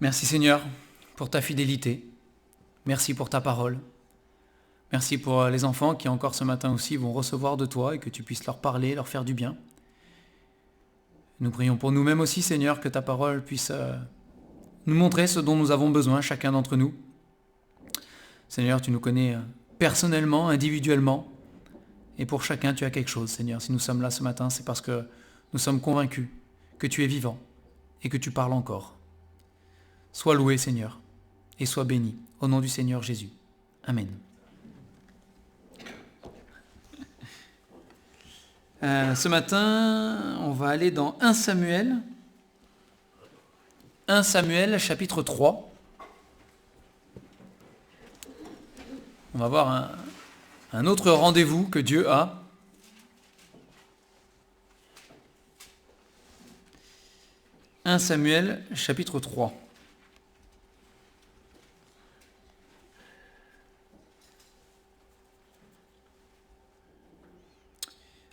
Merci Seigneur pour ta fidélité. Merci pour ta parole. Merci pour les enfants qui encore ce matin aussi vont recevoir de toi et que tu puisses leur parler, leur faire du bien. Nous prions pour nous-mêmes aussi Seigneur que ta parole puisse nous montrer ce dont nous avons besoin chacun d'entre nous. Seigneur, tu nous connais personnellement, individuellement et pour chacun tu as quelque chose Seigneur. Si nous sommes là ce matin, c'est parce que nous sommes convaincus que tu es vivant et que tu parles encore. Sois loué Seigneur et sois béni au nom du Seigneur Jésus. Amen. Ce matin, on va aller dans 1 Samuel. 1 Samuel chapitre 3. On va voir un autre rendez-vous que Dieu a. « 1 Samuel chapitre 3.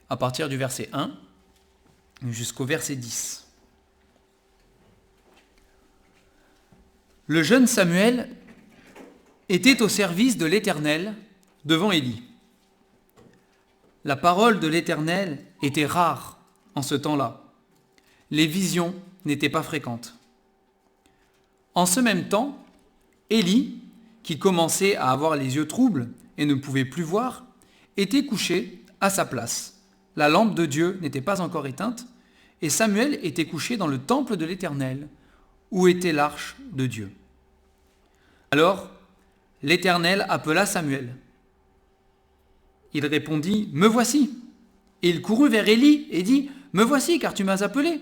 À partir du verset 1 jusqu'au verset 10. Le jeune Samuel était au service de l'Éternel devant Élie. La parole de l'Éternel était rare en ce temps-là. Les visions n'étaient pas fréquentes. En ce même temps, Élie, qui commençait à avoir les yeux troubles et ne pouvait plus voir, était couché à sa place. La lampe de Dieu n'était pas encore éteinte, et Samuel était couché dans le temple de l'Éternel, où était l'arche de Dieu. Alors, l'Éternel appela Samuel. Il répondit, « Me voici !» Et il courut vers Élie et dit, « Me voici, car tu m'as appelé. »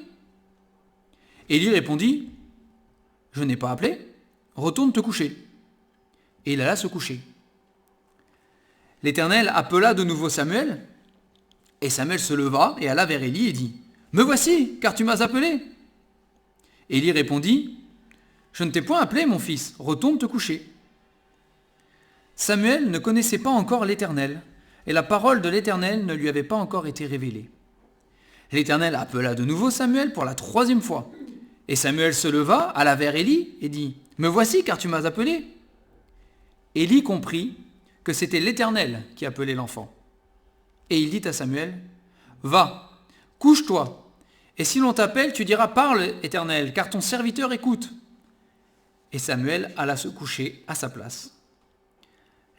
Élie répondit, « Je n'ai pas appelé, retourne te coucher. » Et il alla se coucher. L'Éternel appela de nouveau Samuel, et Samuel se leva et alla vers Élie et dit, « Me voici, car tu m'as appelé. » Élie répondit, « Je ne t'ai point appelé, mon fils, retourne te coucher. » Samuel ne connaissait pas encore l'Éternel, et la parole de l'Éternel ne lui avait pas encore été révélée. L'Éternel appela de nouveau Samuel pour la 3e fois. Et Samuel se leva, alla vers Élie et dit, « Me voici, car tu m'as appelé. » Élie comprit que c'était l'Éternel qui appelait l'enfant. Et il dit à Samuel, « Va, couche-toi, et si l'on t'appelle, tu diras, parle, Éternel, car ton serviteur écoute. » Et Samuel alla se coucher à sa place.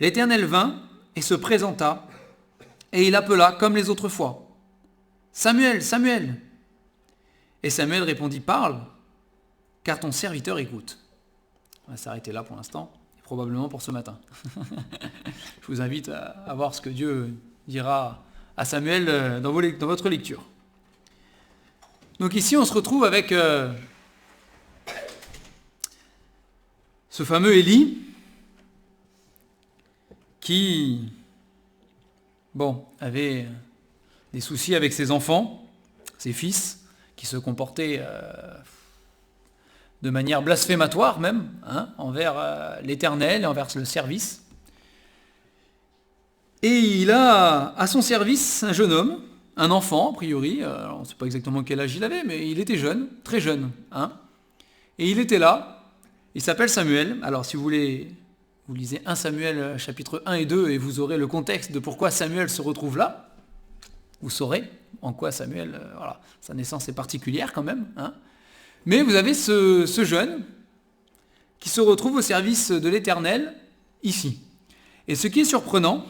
L'Éternel vint et se présenta, et il appela comme les autres fois, « Samuel, Samuel !» Et Samuel répondit, « Parle, car ton serviteur écoute. » On va s'arrêter là pour l'instant, et probablement pour ce matin. Je vous invite à voir ce que Dieu dira à Samuel dans votre lecture. Donc ici, on se retrouve avec ce fameux Élie qui, avait des soucis avec ses enfants, ses fils, qui se comportaient de manière blasphématoire même, envers l'Éternel et envers le service. Et il a à son service un jeune homme, un enfant a priori, on ne sait pas exactement quel âge il avait, mais il était jeune, très jeune. Et il était là, il s'appelle Samuel. Alors si vous voulez, vous lisez 1 Samuel chapitre 1 et 2 et vous aurez le contexte de pourquoi Samuel se retrouve là. Vous saurez en quoi Samuel, sa naissance est particulière quand même. Mais vous avez ce jeune qui se retrouve au service de l'Éternel ici. Et ce qui est surprenant,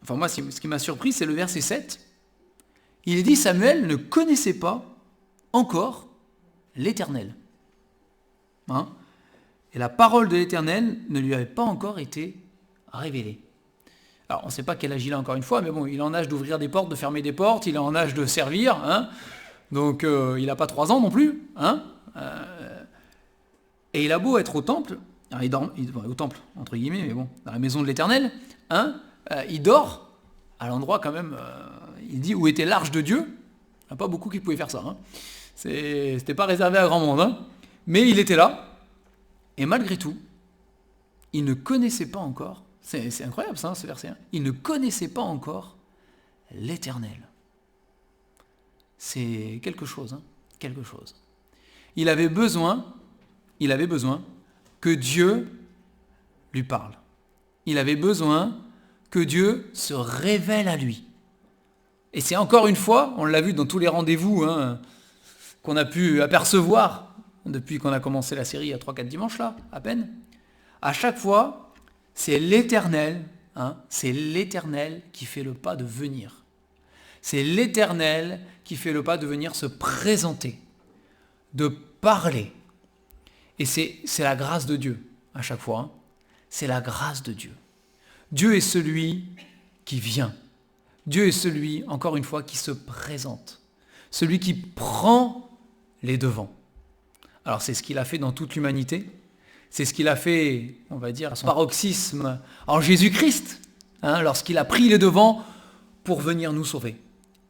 moi ce qui m'a surpris, c'est le verset 7. Il est dit, Samuel ne connaissait pas encore l'Éternel. Et la parole de l'Éternel ne lui avait pas encore été révélée. Alors, on ne sait pas quel âge il a encore une fois, mais bon, il est en âge d'ouvrir des portes, de fermer des portes, il est en âge de servir, donc il n'a pas 3 ans non plus, et il a beau être au temple, alors au temple, entre guillemets, mais bon, dans la maison de l'Éternel, il dort à l'endroit quand même, il dit où était l'arche de Dieu. Il n'y a pas beaucoup qui pouvaient faire ça. C'était pas réservé à grand monde. Mais il était là, et malgré tout, il ne connaissait pas encore, c'est incroyable ça, ce verset, il ne connaissait pas encore l'Éternel. C'est quelque chose, quelque chose. Il avait besoin il avait besoin que Dieu lui parle. Il avait besoin que Dieu se révèle à lui. Et c'est encore une fois, on l'a vu dans tous les rendez-vous qu'on a pu apercevoir depuis qu'on a commencé la série il y a 3-4 dimanches là, à peine. À chaque fois, c'est l'Éternel qui fait le pas de venir. C'est l'Éternel qui fait le pas de venir se présenter, de parler. Et c'est la grâce de Dieu, à chaque fois. C'est la grâce de Dieu. Dieu est celui qui vient. Dieu est celui, encore une fois, qui se présente. Celui qui prend les devants. Alors c'est ce qu'il a fait dans toute l'humanité. C'est ce qu'il a fait, on va dire, à son paroxysme en Jésus-Christ, lorsqu'il a pris les devants pour venir nous sauver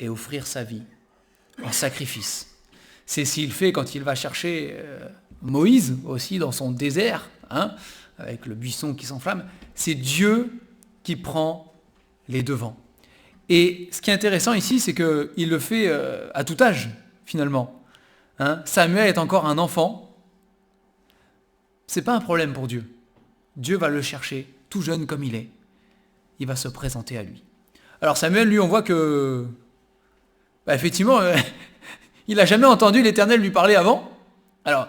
et offrir sa vie en sacrifice. C'est ce qu'il fait quand il va chercher Moïse aussi dans son désert, avec le buisson qui s'enflamme. C'est Dieu qui prend les devants. Et ce qui est intéressant ici, c'est qu'il le fait à tout âge, finalement. Samuel est encore un enfant. C'est pas un problème pour Dieu. Dieu va le chercher, tout jeune comme il est. Il va se présenter à lui. Alors Samuel, lui, on voit que, effectivement, il n'a jamais entendu l'Éternel lui parler avant. Alors,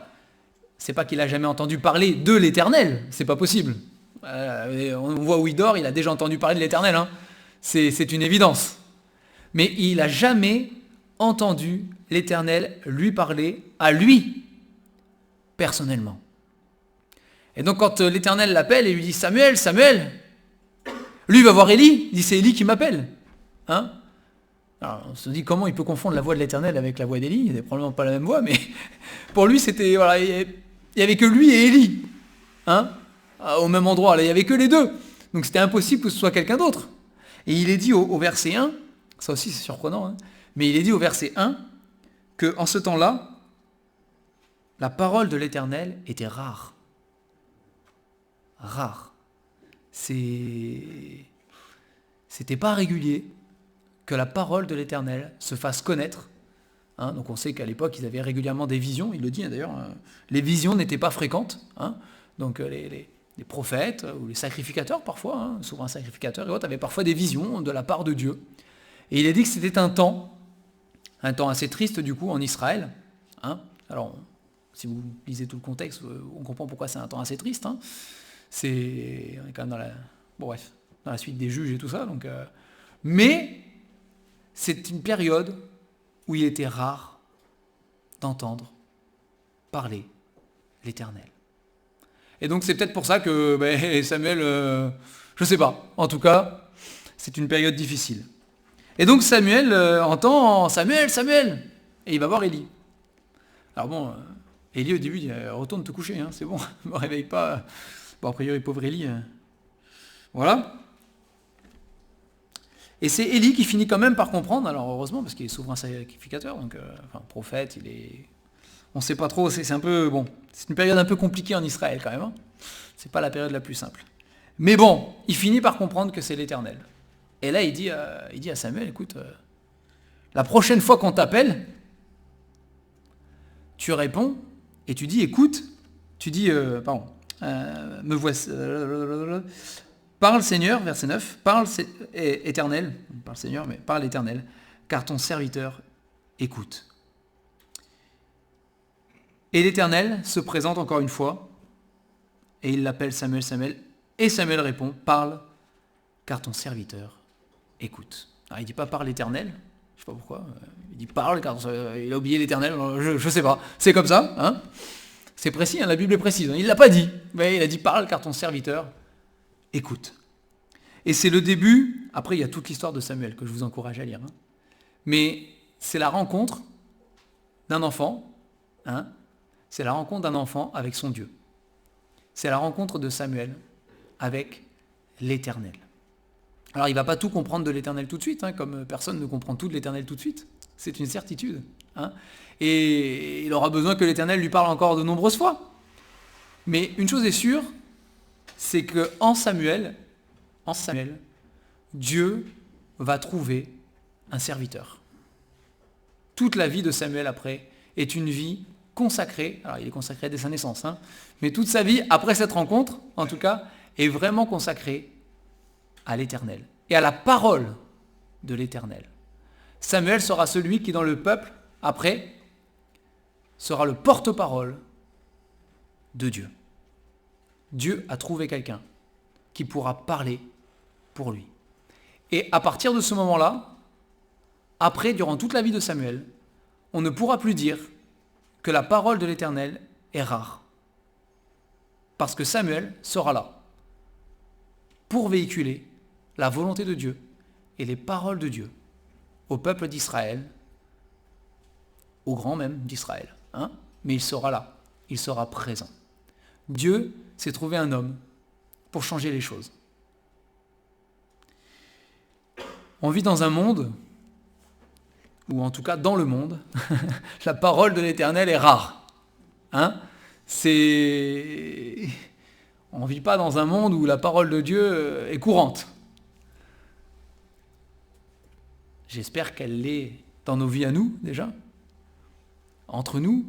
c'est pas qu'il n'a jamais entendu parler de l'Éternel, c'est pas possible. On voit où il dort, il a déjà entendu parler de l'Éternel. C'est une évidence. Mais il n'a jamais entendu l'Éternel lui parler à lui, personnellement. Et donc quand l'Éternel l'appelle et lui dit « Samuel, Samuel !» Lui va voir Élie, il dit « C'est Élie qui m'appelle. » Alors on se dit comment il peut confondre la voix de l'Éternel avec la voix d'Élie. C'est probablement pas la même voix, mais pour lui c'était... Voilà, il n'y avait que lui et Élie. Au même endroit, là, il n'y avait que les deux. Donc c'était impossible que ce soit quelqu'un d'autre. Et il est dit au verset 1, ça aussi c'est surprenant, mais il est dit au verset 1 qu'en ce temps-là, la parole de l'Éternel était rare. Rare. C'était pas régulier que la parole de l'Éternel se fasse connaître. Donc on sait qu'à l'époque, ils avaient régulièrement des visions, il le dit d'ailleurs, les visions n'étaient pas fréquentes. Donc les prophètes ou les sacrificateurs parfois, souvent un sacrificateur et autres, avaient parfois des visions de la part de Dieu. Et il est dit que c'était un temps assez triste du coup en Israël. Alors, si vous lisez tout le contexte, on comprend pourquoi c'est un temps assez triste. On est quand même dans la suite des juges et tout ça. Donc, mais c'est une période où il était rare d'entendre parler l'Éternel. Et donc c'est peut-être pour ça que Samuel, je ne sais pas, en tout cas, c'est une période difficile. Et donc Samuel entend « Samuel, Samuel !» Et il va voir Élie. Alors bon, Élie au début dit « Retourne te coucher, c'est bon, ne me réveille pas. » Bon, a priori, pauvre Élie. Voilà. Et c'est Élie qui finit quand même par comprendre, alors heureusement, parce qu'il est souverain sacrificateur, donc prophète, on ne sait pas trop, c'est un peu... Bon, c'est une période un peu compliquée en Israël quand même. C'est pas la période la plus simple. Mais bon, il finit par comprendre que c'est l'Éternel. Et là, il dit à Samuel, écoute, la prochaine fois qu'on t'appelle, tu réponds et tu dis, écoute, tu dis, me voici, parle Seigneur, verset 9, parle Éternel, parle Seigneur, mais parle Éternel, car ton serviteur écoute. Et l'Éternel se présente encore une fois, et il l'appelle Samuel, Samuel, et Samuel répond, parle, car ton serviteur écoute. Alors il ne dit pas parle l'Éternel, je ne sais pas pourquoi, il dit parle, car il a oublié l'Éternel, je ne sais pas, c'est comme ça, c'est précis, la Bible est précise, il ne l'a pas dit, mais il a dit parle, car ton serviteur écoute. Et c'est le début, après il y a toute l'histoire de Samuel que je vous encourage à lire, mais c'est la rencontre d'un enfant, c'est la rencontre d'un enfant avec son Dieu. C'est la rencontre de Samuel avec l'Éternel. Alors il ne va pas tout comprendre de l'Éternel tout de suite, comme personne ne comprend tout de l'Éternel tout de suite. C'est une certitude. Et il aura besoin que l'Éternel lui parle encore de nombreuses fois. Mais une chose est sûre, c'est qu'en Samuel, Dieu va trouver un serviteur. Toute la vie de Samuel après est une vie consacré, alors il est consacré dès sa naissance, hein, mais toute sa vie, après cette rencontre, en tout cas, est vraiment consacrée à l'Éternel et à la parole de l'Éternel. Samuel sera celui qui, dans le peuple, après, sera le porte-parole de Dieu. Dieu a trouvé quelqu'un qui pourra parler pour lui. Et à partir de ce moment-là, après, durant toute la vie de Samuel, on ne pourra plus dire que la parole de l'Éternel est rare. Parce que Samuel sera là pour véhiculer la volonté de Dieu et les paroles de Dieu au peuple d'Israël, au grand même d'Israël. Hein, mais il sera là, il sera présent. Dieu s'est trouvé un homme pour changer les choses. On vit dans un monde, ou en tout cas dans le monde, la parole de l'Éternel est rare. Hein, on ne vit pas dans un monde où la parole de Dieu est courante. J'espère qu'elle l'est dans nos vies à nous, déjà. Entre nous,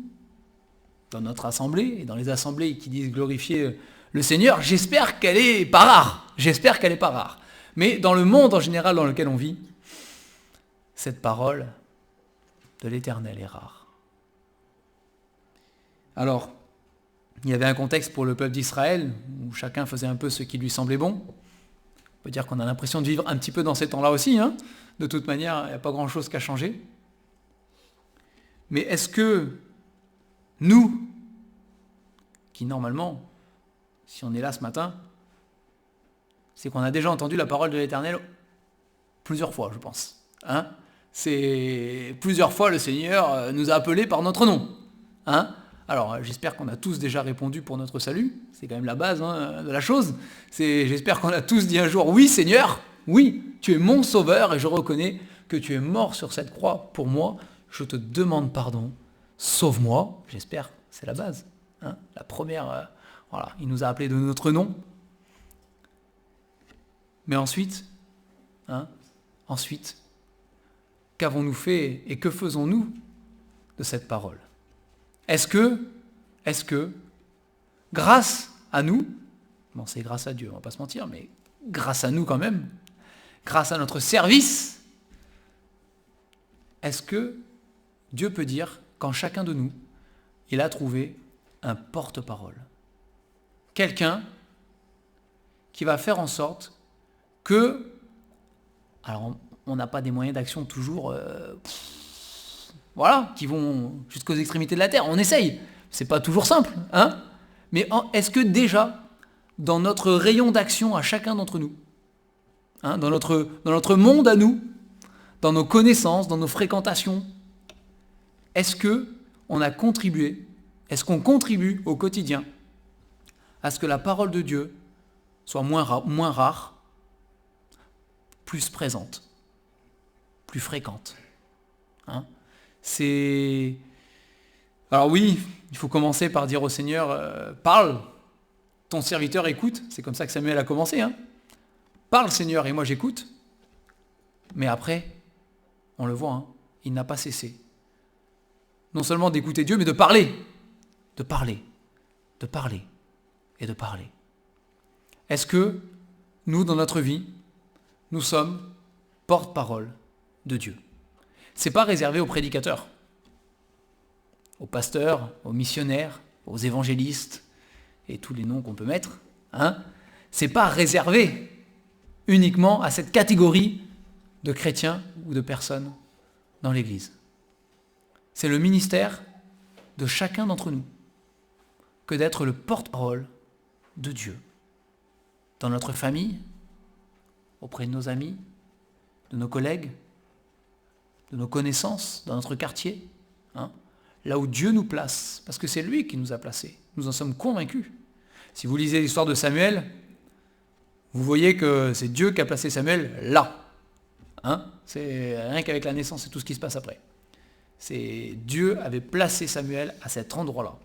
dans notre assemblée, et dans les assemblées qui disent glorifier le Seigneur, j'espère qu'elle n'est pas rare. J'espère qu'elle n'est pas rare. Mais dans le monde en général dans lequel on vit, cette parole de l'Éternel est rare. Alors, il y avait un contexte pour le peuple d'Israël, où chacun faisait un peu ce qui lui semblait bon. On peut dire qu'on a l'impression de vivre un petit peu dans ces temps-là aussi. Hein. De toute manière, il n'y a pas grand-chose qui a changé. Mais est-ce que nous, qui normalement, si on est là ce matin, c'est qu'on a déjà entendu la parole de l'Éternel plusieurs fois, je pense. Hein, c'est plusieurs fois le Seigneur nous a appelés par notre nom. Hein, alors, j'espère qu'on a tous déjà répondu pour notre salut. C'est quand même la base de la chose. J'espère qu'on a tous dit un jour, oui Seigneur, oui, tu es mon sauveur et je reconnais que tu es mort sur cette croix pour moi. Je te demande pardon. Sauve-moi. J'espère, c'est la base. Hein, la première, voilà, il nous a appelés de notre nom. Mais ensuite, qu'avons-nous fait et que faisons-nous de cette parole ? Est-ce que, grâce à nous, bon c'est grâce à Dieu, on ne va pas se mentir, mais grâce à nous quand même, grâce à notre service, est-ce que Dieu peut dire qu'en chacun de nous, il a trouvé un porte-parole ? Quelqu'un qui va faire en sorte que, alors on n'a pas des moyens d'action toujours, qui vont jusqu'aux extrémités de la terre, on essaye, c'est pas toujours simple, hein, mais est-ce que déjà, dans notre rayon d'action à chacun d'entre nous, hein, dans notre monde à nous, dans nos connaissances, dans nos fréquentations, est-ce qu'on contribue au quotidien à ce que la parole de Dieu soit moins rare, plus présente, plus fréquente, hein ? Alors oui, il faut commencer par dire au Seigneur, parle, ton serviteur écoute, c'est comme ça que Samuel a commencé, hein. Parle Seigneur et moi j'écoute, mais après, on le voit, hein, il n'a pas cessé, non seulement d'écouter Dieu, mais de parler, de parler, de parler et de parler. Est-ce que nous, dans notre vie, nous sommes porte-parole de Dieu ? Ce n'est pas réservé aux prédicateurs, aux pasteurs, aux missionnaires, aux évangélistes et tous les noms qu'on peut mettre. Hein, ce n'est pas réservé uniquement à cette catégorie de chrétiens ou de personnes dans l'Église. C'est le ministère de chacun d'entre nous que d'être le porte-parole de Dieu. Dans notre famille, auprès de nos amis, de nos collègues, de nos connaissances, dans notre quartier, hein, là où Dieu nous place, parce que c'est lui qui nous a placés, nous en sommes convaincus. Si vous lisez l'histoire de Samuel, vous voyez que c'est Dieu qui a placé Samuel là. Hein, c'est rien qu'avec la naissance et tout ce qui se passe après. Dieu avait placé Samuel à cet endroit-là.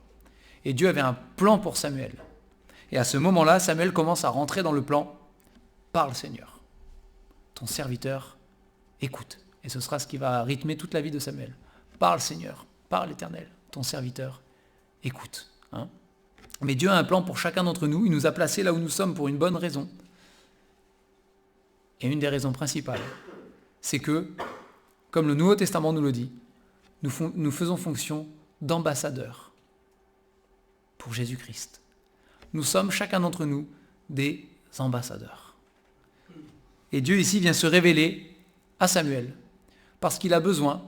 Et Dieu avait un plan pour Samuel. Et à ce moment-là, Samuel commence à rentrer dans le plan. Parle Seigneur. Ton serviteur écoute. Et ce sera ce qui va rythmer toute la vie de Samuel. Parle Seigneur, parle l'Éternel, ton serviteur écoute. Hein. Mais Dieu a un plan pour chacun d'entre nous. Il nous a placés là où nous sommes pour une bonne raison. Et une des raisons principales, c'est que, comme le Nouveau Testament nous le dit, nous faisons fonction d'ambassadeurs pour Jésus-Christ. Nous sommes, chacun d'entre nous, des ambassadeurs. Et Dieu ici vient se révéler à Samuel, parce qu'il a besoin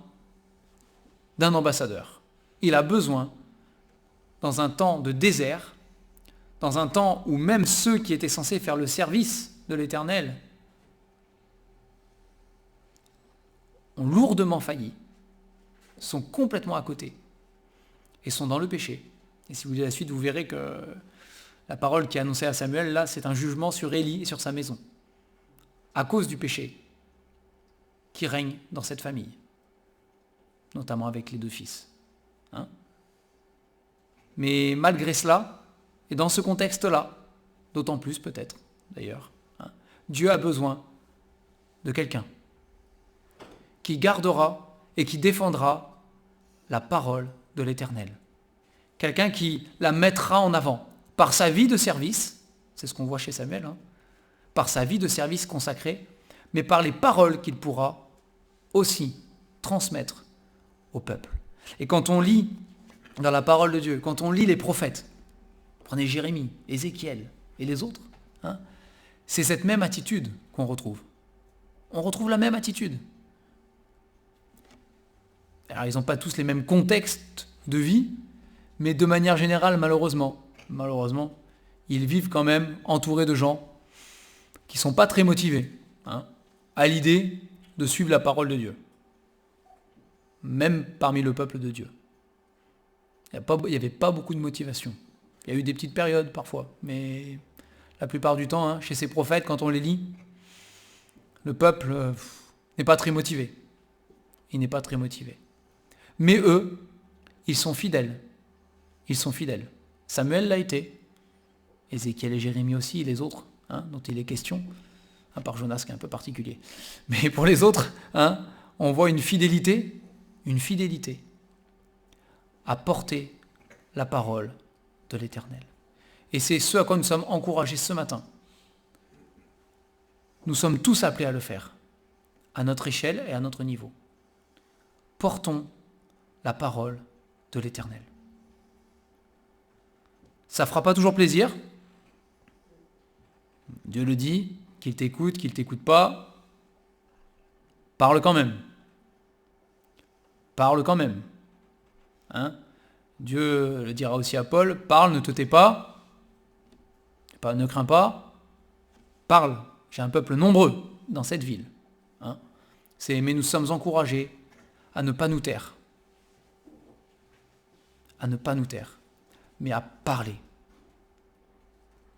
d'un ambassadeur. Il a besoin, dans un temps de désert, dans un temps où même ceux qui étaient censés faire le service de l'Éternel ont lourdement failli, sont complètement à côté et sont dans le péché. Et si vous lisez la suite, vous verrez que la parole qui est annoncée à Samuel, là, c'est un jugement sur Élie et sur sa maison, à cause du péché qui règne dans cette famille, notamment avec les 2 fils. Hein? Mais malgré cela, et dans ce contexte-là, d'autant plus peut-être, d'ailleurs, hein, Dieu a besoin de quelqu'un qui gardera et qui défendra la parole de l'Éternel. Quelqu'un qui la mettra en avant par sa vie de service, c'est ce qu'on voit chez Samuel, hein, par sa vie de service consacrée, mais par les paroles qu'il pourra aussi transmettre au peuple. Et quand on lit dans la parole de Dieu, quand on lit les prophètes, prenez Jérémie, Ézéchiel et les autres, hein, c'est cette même attitude qu'on retrouve. On retrouve la même attitude. Alors, ils n'ont pas tous les mêmes contextes de vie, mais de manière générale, malheureusement, ils vivent quand même entourés de gens qui ne sont pas très motivés, hein, à l'idée de suivre la parole de Dieu, même parmi le peuple de Dieu. Il n'y avait pas beaucoup de motivation. Il y a eu des petites périodes parfois, mais la plupart du temps, hein, chez ces prophètes, quand on les lit, le peuple n'est pas très motivé. Il n'est pas très motivé. Mais eux, ils sont fidèles. Ils sont fidèles. Samuel l'a été. Ézéchiel et Jérémie aussi, et les autres, hein, dont il est question, à part Jonas qui est un peu particulier. Mais pour les autres, hein, on voit une fidélité à porter la parole de l'Éternel. Et c'est ce à quoi nous sommes encouragés ce matin. Nous sommes tous appelés à le faire, à notre échelle et à notre niveau. Portons la parole de l'Éternel. Ça ne fera pas toujours plaisir. Dieu le dit, qu'il t'écoute pas, parle quand même. Parle quand même. Hein? Dieu le dira aussi à Paul, parle, ne te tais pas, ne crains pas, parle. J'ai un peuple nombreux dans cette ville. Hein? Mais nous sommes encouragés à ne pas nous taire. À ne pas nous taire, mais à parler.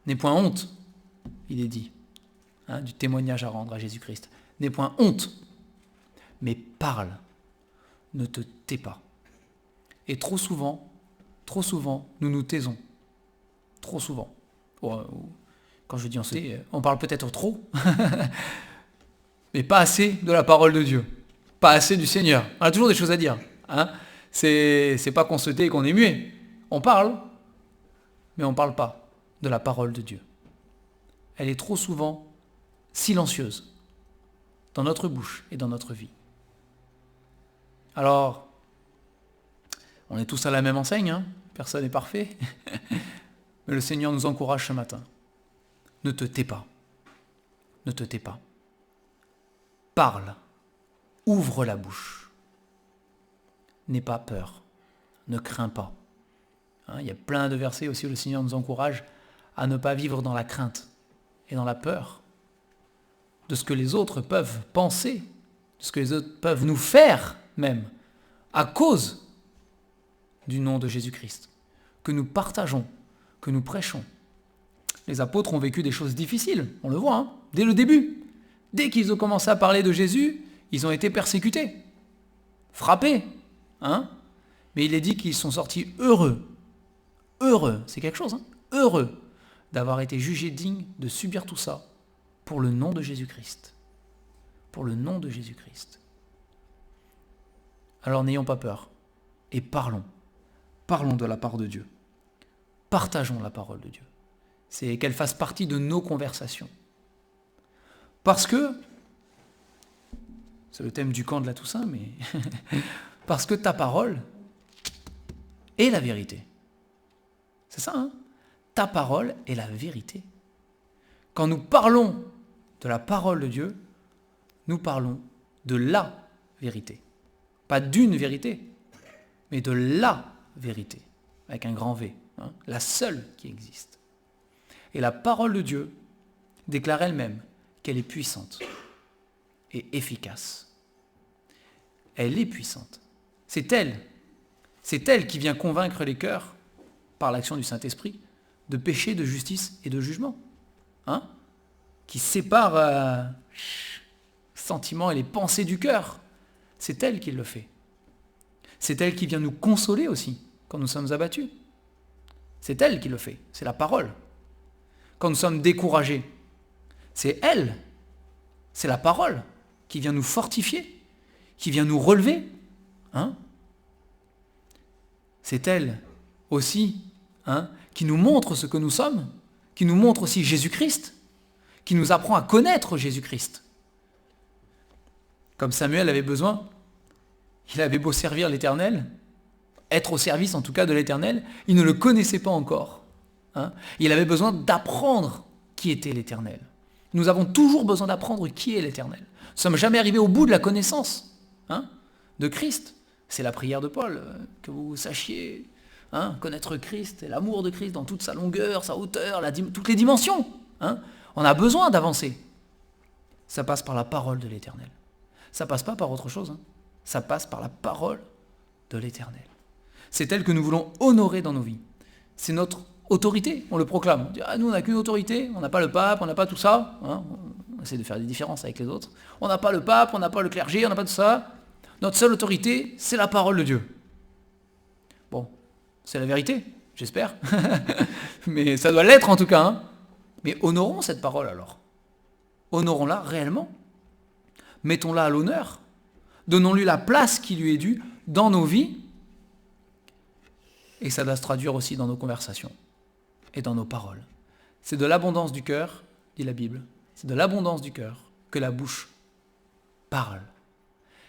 N'aie point honte, il est dit, hein, du témoignage à rendre à Jésus-Christ. N'aie point honte, mais parle, ne te tais pas. Et trop souvent, nous nous taisons. Trop souvent. Quand je dis on parle peut-être trop, mais pas assez de la parole de Dieu. Pas assez du Seigneur. On a toujours des choses à dire. Hein. C'est pas qu'on se tait et qu'on est muet. On parle, mais on ne parle pas de la parole de Dieu. Elle est trop souvent silencieuse dans notre bouche et dans notre vie. Alors, on est tous à la même enseigne, hein, personne n'est parfait, mais le Seigneur nous encourage ce matin. Ne te tais pas. Ne te tais pas. Parle. Ouvre la bouche. N'aie pas peur. Ne crains pas. Hein, il y a plein de versets aussi où le Seigneur nous encourage à ne pas vivre dans la crainte et dans la peur de ce que les autres peuvent penser, de ce que les autres peuvent nous faire même, à cause du nom de Jésus-Christ, que nous partageons, que nous prêchons. Les apôtres ont vécu des choses difficiles, on le voit, hein, dès le début. Dès qu'ils ont commencé à parler de Jésus, ils ont été persécutés, frappés. Hein, mais il est dit qu'ils sont sortis heureux, c'est quelque chose, hein, heureux d'avoir été jugés dignes de subir tout ça pour le nom de Jésus-Christ. Pour le nom de Jésus-Christ. Alors n'ayons pas peur et parlons. Parlons de la part de Dieu. Partageons la parole de Dieu. C'est qu'elle fasse partie de nos conversations. Parce que, c'est le thème du camp de la Toussaint, mais parce que ta parole est la vérité. C'est ça, hein? Ta parole est la vérité. Quand nous parlons de la parole de Dieu, nous parlons de la vérité. Pas d'une vérité, mais de la vérité, avec un grand V, hein, la seule qui existe. Et la parole de Dieu déclare elle-même qu'elle est puissante et efficace. Elle est puissante. C'est elle qui vient convaincre les cœurs, par l'action du Saint-Esprit, de péché, de justice et de jugement. Hein, qui sépare sentiments et les pensées du cœur. C'est elle qui le fait. C'est elle qui vient nous consoler aussi quand nous sommes abattus. C'est elle qui le fait. C'est la parole. Quand nous sommes découragés, c'est elle. C'est la parole qui vient nous fortifier, qui vient nous relever. Hein, c'est elle aussi, hein, qui nous montre ce que nous sommes, qui nous montre aussi Jésus-Christ, qui nous apprend à connaître Jésus-Christ. Comme Samuel avait besoin, il avait beau servir l'Éternel, être au service en tout cas de l'Éternel, il ne le connaissait pas encore. Hein. Il avait besoin d'apprendre qui était l'Éternel. Nous avons toujours besoin d'apprendre qui est l'Éternel. Nous ne sommes jamais arrivés au bout de la connaissance, hein, de Christ. C'est la prière de Paul, que vous sachiez, hein, connaître Christ et l'amour de Christ dans toute sa longueur, sa hauteur, toutes les dimensions. Hein. On a besoin d'avancer. Ça passe par la parole de l'Éternel. Ça passe pas par autre chose. Hein. Ça passe par la parole de l'Éternel. C'est elle que nous voulons honorer dans nos vies. C'est notre autorité, on le proclame. On dit, nous on n'a qu'une autorité, on n'a pas le pape, on n'a pas tout ça. Hein. On essaie de faire des différences avec les autres. On n'a pas le pape, on n'a pas le clergé, on n'a pas tout ça. Notre seule autorité, c'est la parole de Dieu. Bon, c'est la vérité, j'espère. Mais ça doit l'être en tout cas. Hein. Mais honorons cette parole alors. Honorons-la réellement. Mettons-la à l'honneur. Donnons-lui la place qui lui est due dans nos vies. Et ça doit se traduire aussi dans nos conversations et dans nos paroles. C'est de l'abondance du cœur, dit la Bible, c'est de l'abondance du cœur que la bouche parle.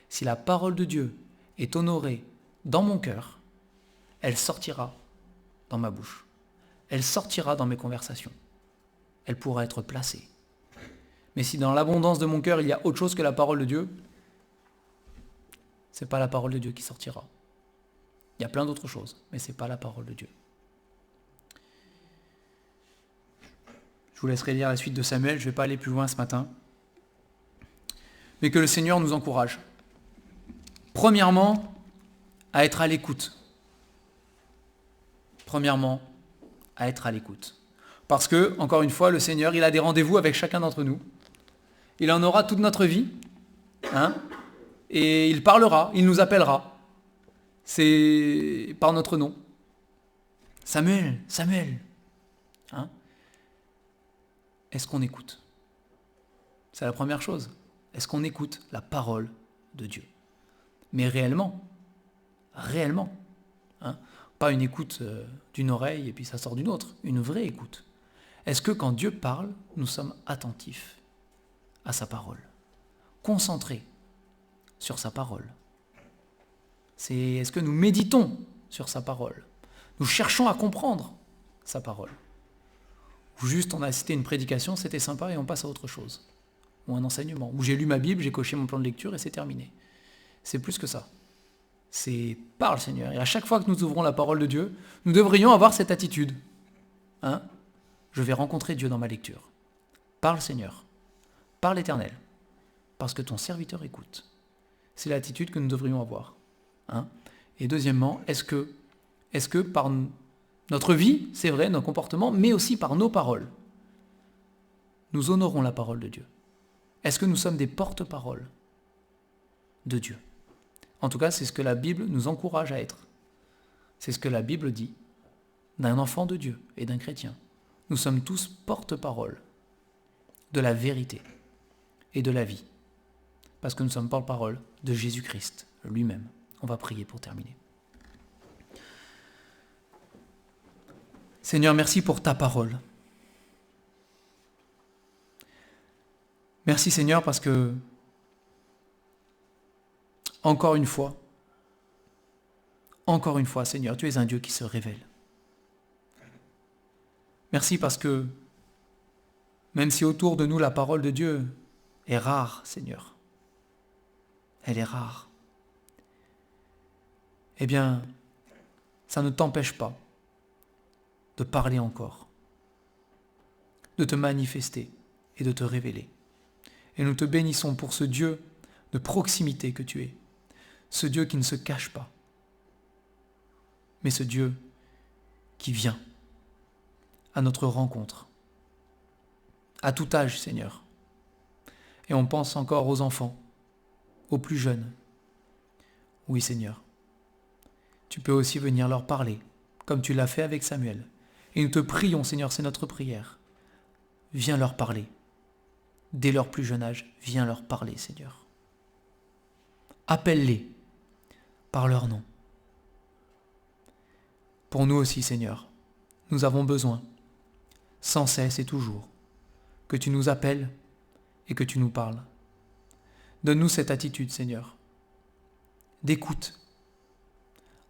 Si la parole de Dieu est honorée dans mon cœur, elle sortira dans ma bouche. Elle sortira dans mes conversations. Elle pourra être placée. Mais si dans l'abondance de mon cœur, il y a autre chose que la parole de Dieu, ce n'est pas la parole de Dieu qui sortira. Il y a plein d'autres choses, mais ce n'est pas la parole de Dieu. Je vous laisserai lire la suite de Samuel, je ne vais pas aller plus loin ce matin. Mais que le Seigneur nous encourage. Premièrement, à être à l'écoute. Premièrement, à être à l'écoute. Parce que, encore une fois, le Seigneur, il a des rendez-vous avec chacun d'entre nous. Il en aura toute notre vie. Hein, et il parlera, il nous appellera. C'est par notre nom. Samuel, Samuel. Hein, est-ce qu'on écoute? C'est la première chose. Est-ce qu'on écoute la parole de Dieu? Mais réellement. Hein, pas une écoute d'une oreille et puis ça sort d'une autre. Une vraie écoute. Est-ce que quand Dieu parle, nous sommes attentifs à sa parole? Concentrés sur sa parole? Est-ce que nous méditons sur sa parole? Nous cherchons à comprendre sa parole? Ou juste on a cité une prédication, c'était sympa et on passe à autre chose? Ou un enseignement? Ou j'ai lu ma Bible, j'ai coché mon plan de lecture et c'est terminé? C'est plus que ça. C'est par le Seigneur. Et à chaque fois que nous ouvrons la parole de Dieu, nous devrions avoir cette attitude. Hein? Je vais rencontrer Dieu dans ma lecture. Par le Seigneur. Par l'Éternel. Parce que ton serviteur écoute. C'est l'attitude que nous devrions avoir. Hein? Et deuxièmement, est-ce que par notre vie, c'est vrai, nos comportements, mais aussi par nos paroles, nous honorons la parole de Dieu? Est-ce que nous sommes des porte-paroles de Dieu? En tout cas, c'est ce que la Bible nous encourage à être. C'est ce que la Bible dit d'un enfant de Dieu et d'un chrétien. Nous sommes tous porte-parole de la vérité et de la vie. Parce que nous sommes porte-parole de Jésus-Christ lui-même. On va prier pour terminer. Seigneur, merci pour ta parole. Merci Seigneur parce que, encore une fois, Seigneur, tu es un Dieu qui se révèle. Merci parce que, même si autour de nous la parole de Dieu est rare, Seigneur, elle est rare, eh bien, ça ne t'empêche pas de parler encore, de te manifester et de te révéler. Et nous te bénissons pour ce Dieu de proximité que tu es, ce Dieu qui ne se cache pas, mais ce Dieu qui vient à notre rencontre, à tout âge, Seigneur. Et on pense encore aux enfants, aux plus jeunes. Oui, Seigneur, tu peux aussi venir leur parler, comme tu l'as fait avec Samuel. Et nous te prions, Seigneur, c'est notre prière. Viens leur parler. Dès leur plus jeune âge, viens leur parler, Seigneur. Appelle-les par leur nom. Pour nous aussi, Seigneur, nous avons besoin, sans cesse et toujours, que tu nous appelles et que tu nous parles. Donne-nous cette attitude, Seigneur, d'écoute,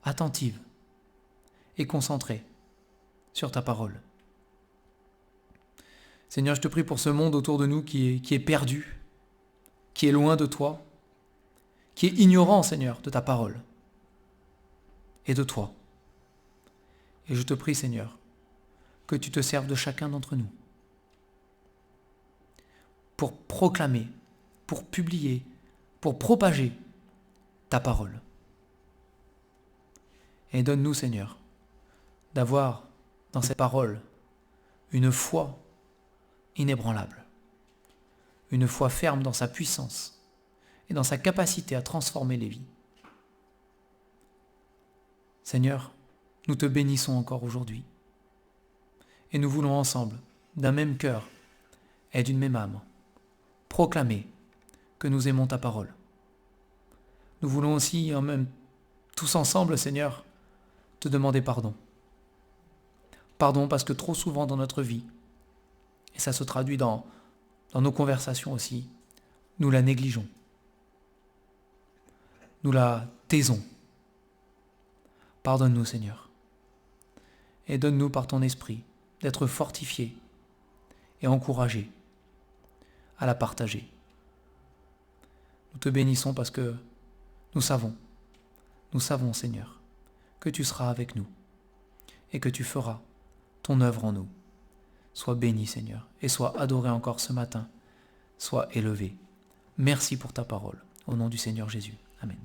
attentive et concentrée sur ta parole. Seigneur, je te prie pour ce monde autour de nous qui est perdu, qui est loin de toi, qui est ignorant, Seigneur, de ta parole et de toi. Et je te prie, Seigneur, que tu te serves de chacun d'entre nous pour proclamer, pour publier, pour propager ta parole. Et donne-nous, Seigneur, d'avoir dans cette parole une foi inébranlable, une foi ferme dans sa puissance et dans sa capacité à transformer les vies. Seigneur, nous te bénissons encore aujourd'hui et nous voulons ensemble, d'un même cœur et d'une même âme, proclamer que nous aimons ta parole. Nous voulons aussi, tous ensemble, Seigneur, te demander pardon. Pardon parce que trop souvent dans notre vie, et ça se traduit dans nos conversations aussi, nous la négligeons. Nous la taisons. Pardonne-nous, Seigneur. Et donne-nous par ton esprit d'être fortifiés et encouragés à la partager. Nous te bénissons parce que nous savons, Seigneur, que tu seras avec nous et que tu feras ton œuvre en nous. Sois béni, Seigneur, et sois adoré encore ce matin. Sois élevé. Merci pour ta parole. Au nom du Seigneur Jésus. Amen.